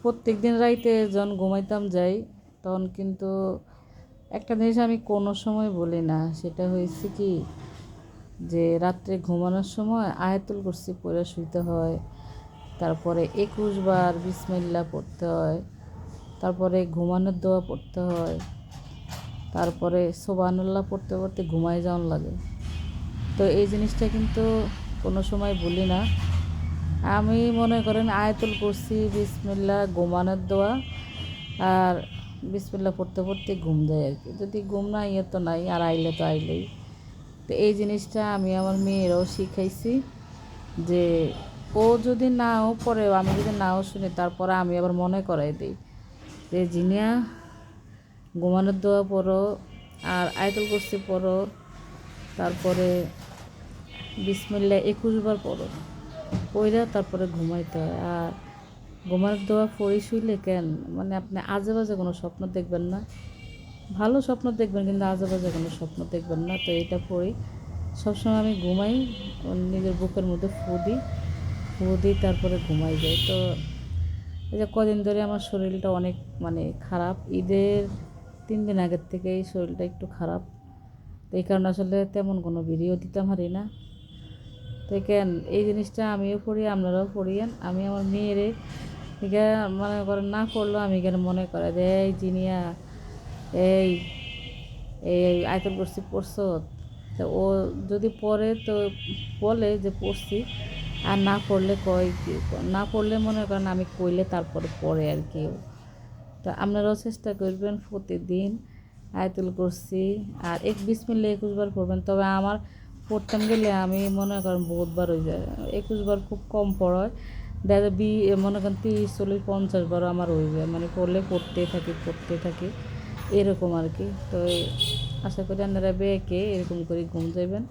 প্রত্যেক দিন রাইতে যখন ঘুমাইতাম যাই তখন কিন্তু একটা জিনিস আমি কোনো সময় বলি না, সেটা হয়েছে কি যে রাত্রে ঘুমানোর সময় আয়াতুল কুরসি পড়ে শুইতে হয়, তারপরে 21 বার বিসমিল্লাহ পড়তে হয়, তারপরে ঘুমানোর দোয়া পড়তে হয়, তারপরে সুবহানাল্লাহ পড়তে পড়তে ঘুমাই যাওয়ার লাগে। তো এই জিনিসটা কিন্তু কোনো সময় বলি না। আমি মনে করেন আয়াতুল কুরসি, বিসমিল্লাহ, ঘুমানোর দোয়া আর বিসমিল্লাহ পড়তে পড়তে ঘুম যায় আর কি। যদি ঘুম না ইয়ে তো নাই, আর আইলে তো আইলেই। তো এই জিনিসটা আমি আমার মেয়েরাও শিখাইছি যে ও যদি নাও পড়ে, আমি যদি নাও শুনি, তারপরে আমি আবার মনে করাই দিই যে জিনিয়া ঘুমানোর দোয়া পড়ো আর আয়াতুল কুরসি পড়ো, তারপরে বিসমিল্লাহ 21 বার পড়ো, পইরা তারপরে ঘুমাইতে হয়। আর ঘুমানোর দোয়া পড়ে শুইলে কেন মানে আপনি আজে বাজে কোনো স্বপ্ন দেখবেন না, ভালো স্বপ্ন দেখবেন কিন্তু আজে বাজে কোনো স্বপ্ন দেখবেন না। তো এটা পড়ি সবসময় আমি ঘুমাই, নিজের বুকের মধ্যে ফু দিই তারপরে ঘুমাই যাই। তো এই যে কদিন ধরে আমার শরীরটা অনেক মানে খারাপ, ঈদের 3 দিন আগের থেকেই শরীরটা একটু খারাপ। তো এই কারণে আসলে তেমন কোনো ভিডিও দিতে পারি না। তো কেন এই জিনিসটা আমিও পড়ি, আপনারাও পড়িয়েন। আমি আমার মেয়েরে এখানে মনে করেন না পড়লেও আমি এখানে মনে করে যে এই জিনিয়া এই এই আয়াতুল কুরসি পড়ছো। তো ও যদি পড়ে তো বলে যে পড়ছি, আর না পড়লে কয় কি, না পড়লে মনে করেন আমি কইলে তারপরে পড়ে আর কি। তো আপনারাও চেষ্টা করবেন প্রতিদিন আয়াতুল কুরসি আর বিসমিল্লাহ 21 বার পড়বেন। তবে আমার পড়তাম গেলে আমি মনে করেন বহুতবার হয়ে যায়, 21 বার খুব কম পড়ায়, দেখা যায় মনে করেন 30, 40, 50 বারও আমার হয়ে যায়, মানে পড়তে থাকি এরকম আর কি। তো আশা করি আপনারা বেঁকে এরকম করে ঘুম যাবেন।